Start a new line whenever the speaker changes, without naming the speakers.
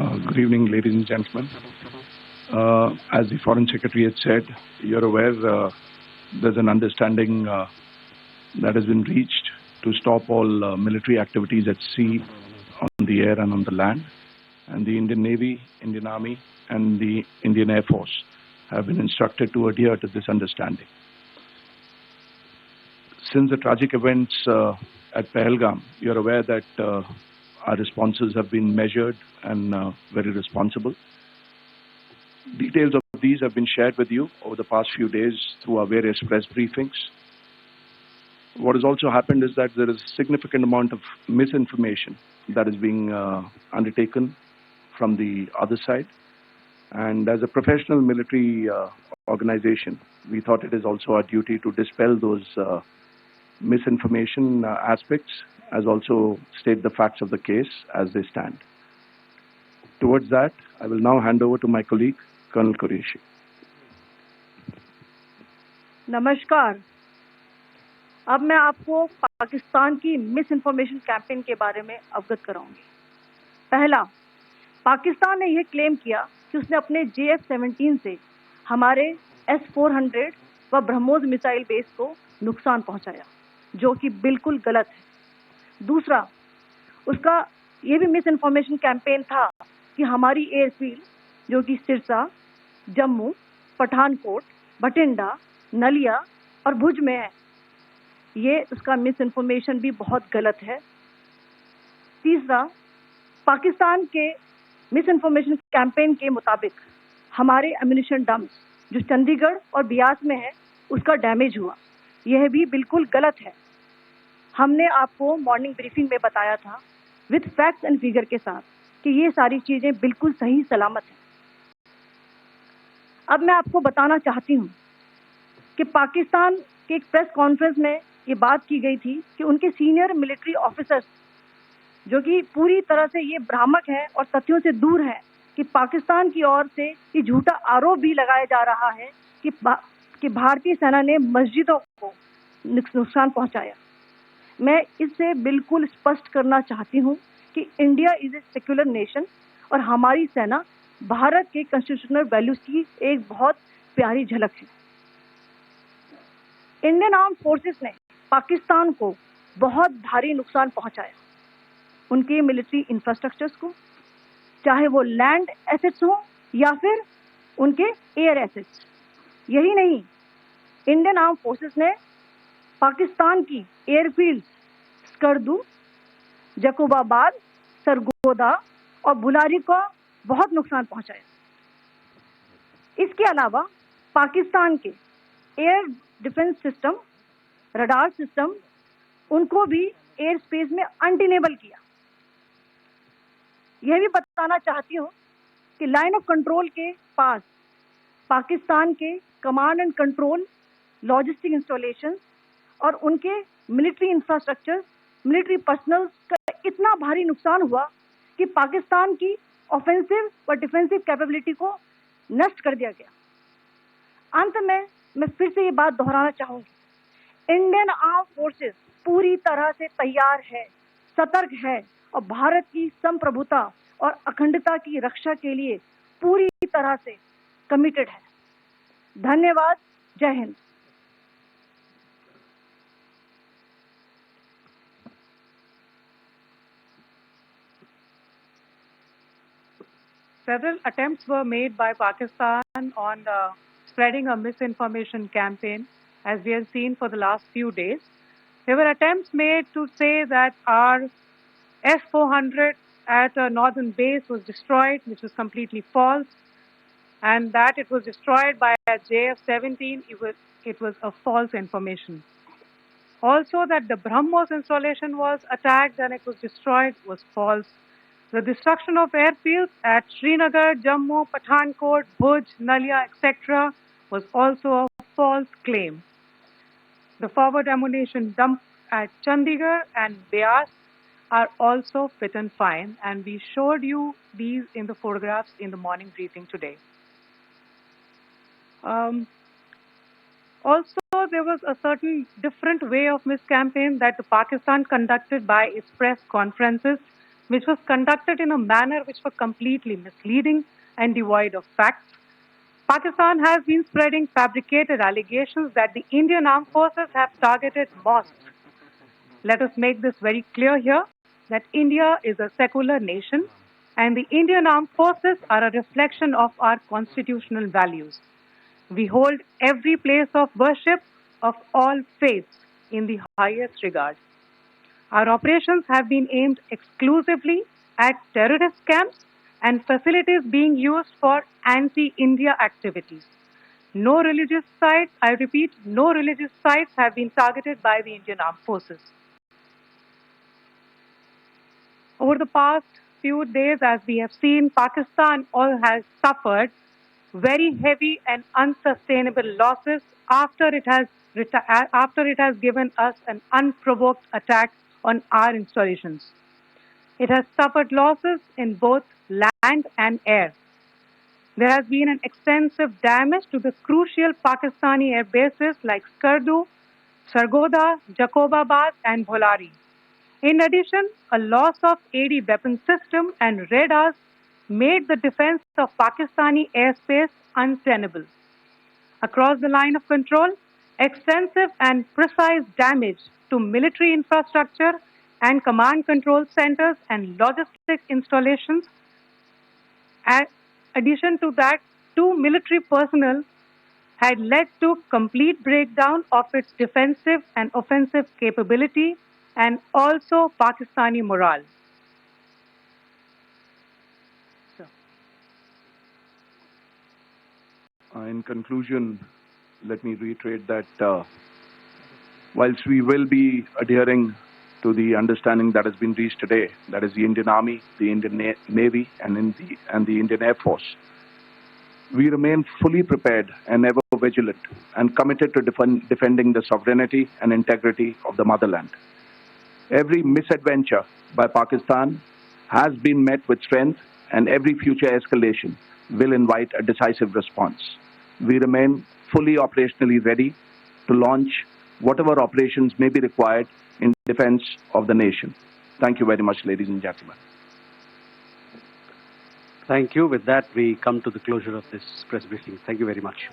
Good evening, ladies and gentlemen. As the Foreign Secretary had said, you're aware there's an understanding that has been reached to stop all military activities at sea, on the air and on the land. And the Indian Navy, Indian Army and the Indian Air Force have been instructed to adhere to this understanding. Since the tragic events at Pahalgam, you're aware that our responses have been measured and very responsible. Details of these have been shared with you over the past few days through our various press briefings. What has also happened is that there is a significant amount of misinformation that is being undertaken from the other side. And as a professional military organization, we thought it is also our duty to dispel those misinformation aspects, as also state the facts of the case as they stand. Towards that, I will now hand over to my colleague, Colonel Qureshi.
नमस्कार। अब मैं आपको पाकिस्तान की miss information campaign के बारे में अवगत कराऊंगी। पहला, पाकिस्तान ने यह क्लेम किया कि उसने अपने JF-17 से हमारे S-400 व ब्रह्मोस मिसाइल बेस को नुकसान पहुंचाया, जो कि बिल्कुल गलत है। दूसरा, उसका यह भी मिस इन्फॉर्मेशन कैंपेन था कि हमारी एयरफील्ड, जो कि सिरसा, जम्मू, पठानकोट, भटिंडा, नलिया और भुज में है, ये उसका मिस इन्फॉर्मेशन भी बहुत गलत है। तीसरा, पाकिस्तान के मिस इन्फॉर्मेशन कैंपेन के मुताबिक हमारे एम्यूनिशन डम्प्स जो चंडीगढ़ और बियास में है, उसका डैमेज हुआ, यह भी बिल्कुल गलत है। हमने आपको मॉर्निंग ब्रीफिंग में बताया था विद फैक्ट्स एंड फिगर के साथ कि ये सारी चीजें बिल्कुल सही सलामत हैं। अब मैं आपको बताना चाहती हूँ कि पाकिस्तान के एक प्रेस कॉन्फ्रेंस में ये बात की गई थी कि उनके सीनियर मिलिट्री ऑफिसर्स, जो कि पूरी तरह से ये भ्रामक है और तथ्यों से दूर है, कि पाकिस्तान की ओर से ये झूठा आरोप भी लगाया जा रहा है कि भारतीय सेना ने मस्जिदों को नुकसान पहुंचाया। मैं इससे बिल्कुल स्पष्ट करना चाहती हूं कि India is a secular nation और हमारी सेना भारत के कॉन्स्टिट्यूशनल वैल्यूज की एक बहुत प्यारी झलक है। इंडियन आर्म फोर्सेस ने पाकिस्तान को बहुत भारी नुकसान पहुंचाया, उनके मिलिट्री इंफ्रास्ट्रक्चर्स को, चाहे वो लैंड एसेट्स हो या फिर उनके एयर एसेट्स। यही नहीं, इंडियन आर्म फोर्सेस ने पाकिस्तान की एयरफील्ड स्कर्दू, जकोबाबाद, सरगोदा और बुलारी को बहुत नुकसान पहुंचाया। इसके अलावा पाकिस्तान के air defence system, radar system, उनको भी एयर स्पेस में अनडिनेबल किया। यह भी बताना चाहती हूँ कि लाइन ऑफ कंट्रोल के पास पाकिस्तान के command and control, logistic installation और उनके मिलिट्री इंफ्रास्ट्रक्चर, मिलिट्री पर्सनल का इतना भारी नुकसान हुआ कि पाकिस्तान की ऑफेंसिव व डिफेंसिव कैपेबिलिटी को नष्ट कर दिया गया। अंत में मैं फिर से ये बात दोहराना चाहूंगी, इंडियन आर्म फोर्सेस पूरी तरह से तैयार है, सतर्क है और भारत की संप्रभुता और अखंडता की रक्षा के लिए पूरी तरह से कमिटेड है। धन्यवाद। जय Hind.
Several attempts were made by Pakistan on spreading a misinformation campaign, as we have seen for the last few days. There were attempts made to say that our S-400 at a northern base was destroyed, which was completely false, and that it was destroyed by a JF-17, it was a false information. Also, that the BrahMos installation was attacked and it was destroyed was false. The destruction of airfields at Srinagar, Jammu, Pathankot, Bhuj, Nalia, etc. was also a false claim. The forward ammunition dump at Chandigarh and Beas are also fit and fine, and we showed you these in the photographs in the morning briefing today. Also, there was a certain different way of miscampaign that Pakistan conducted by its press conferences, which was conducted in a manner which was completely misleading and devoid of facts. Pakistan has been spreading fabricated allegations that the Indian Armed Forces have targeted mosques. Let us make this very clear here that India is a secular nation and the Indian Armed Forces are a reflection of our constitutional values. We hold every place of worship of all faiths in the highest regard. Our operations have been aimed exclusively at terrorist camps and facilities being used for anti-India activities. No religious sites, I repeat, no religious sites have been targeted by the Indian Armed Forces. Over the past few days, as we have seen, Pakistan all has suffered very heavy and unsustainable losses after it has given us an unprovoked attack on our installations. It has suffered losses in both land and air. There has been an extensive damage to the crucial Pakistani air bases like Skardu, Sargodha, Jacobabad and Bholari. In addition, a loss of AD weapon system and radars made the defense of Pakistani airspace untenable. Across the line of control, extensive and precise damage to military infrastructure and command control centers and logistics installations. In addition to that, 2 military personnel had led to complete breakdown of its defensive and offensive capability and also Pakistani morale.
In conclusion, let me reiterate that whilst we will be adhering to the understanding that has been reached today, that is the Indian Army, the Indian Navy, and the Indian Air Force, we remain fully prepared and ever vigilant and committed to defending the sovereignty and integrity of the motherland. Every misadventure by Pakistan has been met with strength, and every future escalation will invite a decisive response. We remain fully operationally ready to launch whatever operations may be required in defense of the nation. Thank you very much, ladies and gentlemen.
Thank you. With that, we come to the closure of this press briefing. Thank you very much.